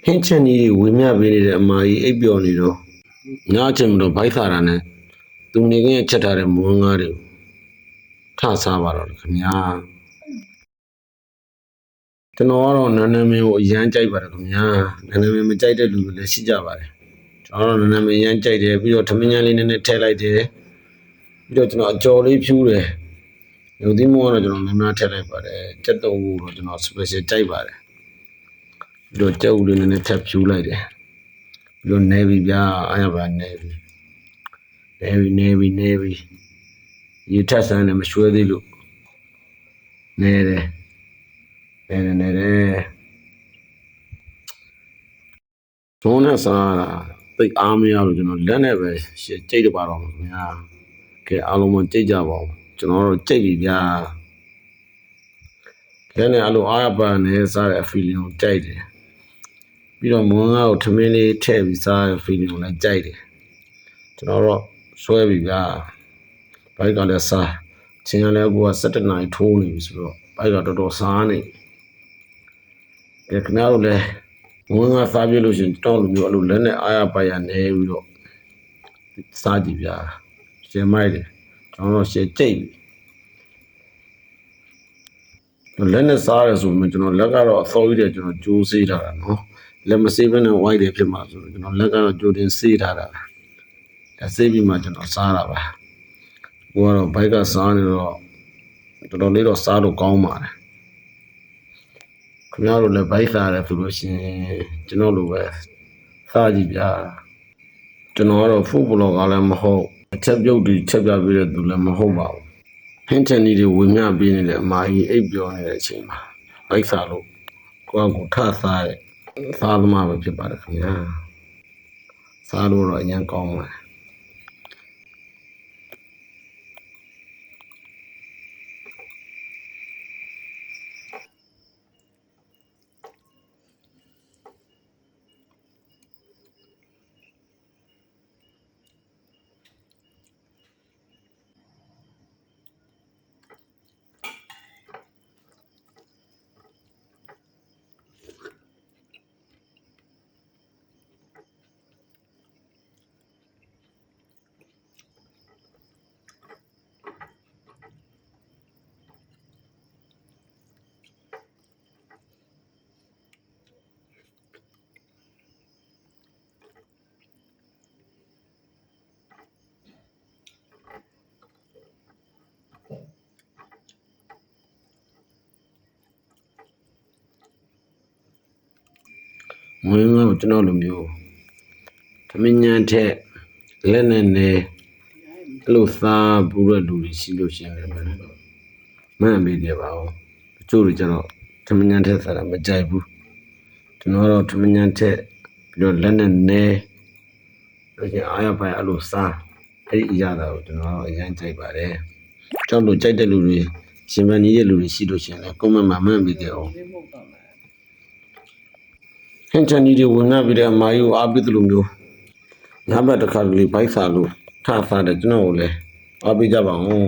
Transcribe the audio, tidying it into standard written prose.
ဟင်းချက်ကြီးဝေမျှပေးနေတဲ့အမာကြီးအိပ်ပျော်နေတော့ညအချိန်မတော့ဘိုက်စာတာနဲ့သူနေကင်းချက်ထားတဲ့မွန်းကားတွေထစားပါတော့ခင်ဗျာကျွန်တော်ကတော့နန်းနန်းမင်းကိုအရန်ကြိုက်ပါတယ်ခင်ဗျာနန်းနန်းမင်းမကြိုက်တဲ့လူတွေလည်းရှိကြပါတယ်ကျွန်တော်ကတော့နန်းနန်းမင်းအရန်ကြိုက်တယ်ပြီးတော့ထမင်းညလေးနည်းနည်းထည့်လိုက်တယ်ပြီးတော့ကျွန်တော်အကြော်လေးဖြူးတယ်ရုပ်သီးမုံကတော့ကျွန်တော်များများထည့်လိုက်ပါတယ်ကြက်တုံးကိုတော့ကျွန်တော် special ကြိုက်ပါတယ်ပြီးတော့ကြက်ဥလေးနည်းနည်းထပ်ဖြူးလိုက်တယ်ပြီးတော့နေပြီဗျာအားရပါနေပြီရေထက်ဆန်းနဲ့မရွှဲသေးလို့နေတယ်ဘုံနဲ့စားတာသိအားမရလို့ကျွန်တော်လက်နဲ့ပဲကြိတ်တပါတော့ခင်ဗျာကဲအားလုံးမကြိတ်ကြပါဦးကျွန်တော်တို့ကြိတ်ပြီဗျာလက်နဲ့အဲ့လိုအားရပါနဲ့စားတဲ့ feeling ကိုကြိုက်တယ်ပြီးတော့မွန်းကားကိုထမင်းလေးထည့်ပြီးစားတဲ့ feeling ကိုလည်းကြိုက်တယ်ကျွန်တော်တော့ဆွဲပြီဗျာဘိုက်ကလည်းစားချင်းကလည်းကိုက17နာရီထိုးနေပြီဆိုတော့ဘိုက်ကတော်တော်စားနေတယ်ခင်ဗျားတို့လည်းမွန်းကားစားပြလို့ရှင်တောင်းလိုမျိုးအဲ့လိုလက်နဲ့အားရပါရနေပြီးတော့စားကြည့်ဗျာရှယ်မိုက်တယ်ကျွန်တော်တို့ရှယ်ကြိတ်ပြီလက်နဲ့စားရဆိုမှကျွန်တော်လက်ကတော့အစောကြီးတယ်ကျွန်တော်ကြိုးစေးထားတာနော်လက်မစေးဘဲနဲ့ဝိုက်တယ်ဖြစ်မှာဆိုတော့ကျွန်တော်လက်ကတော့ကြိုတင်စေးထားတာလက်စေးပြီးမှကျွန်တော်စားတာပါဟိုကတော့ဘိုက်ကစားနေတော့တော်တော်လေးတော့စားလို့ကောင်းပါတယ်ခင်ဗျားတို့လည်းဘိုက်စားရတယ်ဆိုလို့ရှိရင်ကျွန်တော်လိုပဲစားကြည့်ဗျာကျွန်တော်ကတော့ food blogger လည်းမဟုတ်အချက်ပြုတ်တွေချက်ပြပေးတဲ့သူလည်းမဟုတ်ပါဘူးဟင်းချက်ကြီးတွေဝေမျှပေးနေတဲ့အမာကြီးအိပ်ပျော်နေတဲ့အချိန်မှာဘိုက်စားလို့ကိုယ့်ကိုထစားတဲ့စားသမားပဲဖြစ်ပါတယ်ခင်ဗျာစားလို့တော့အရင်ကောင်းပါတယ်မင်းကတော့ကျွန်တော်လိုမျိုးသမင်းညံထက်လက်နဲ့နဲ့အဲ့လိုစားဘူးတဲ့လူတွေရှိလို့ရှိရင်လည်းမှန်ပေးတယ်ပါဦးတချို့တွေကျတော့သမင်းညံထက်စားတာမကြိုက်ဘူးကျွန်တော်တော့သမင်းညံထက်ပြီးတော့လက်နဲ့နဲ့လို့ရှိရင်အားရပါအဲ့လိုစားအဲ့ဒီအရာကိုကျွန်တော်အရင်ကြိုက်ပါတယ်ကျွန်တော်တို့ကြိုက်တဲ့လူတွေရှင်ပန်းကြီးရဲ့လူတွေရှိလို့ရှိရင်လည်းကွန်မန့်မှာမှန်ပေးတယ်အောင်ဟင်းချန်ကြီးတွေဝင်လာပြီးတဲ့အမာကြီးကိုအားပေးသလိုမျိုးညဘက်တစ်ခါတလေဘိုက်စားလို့ထစားတယ်ကျွန်တော်ကိုလည်းအားပေးကြပါဦး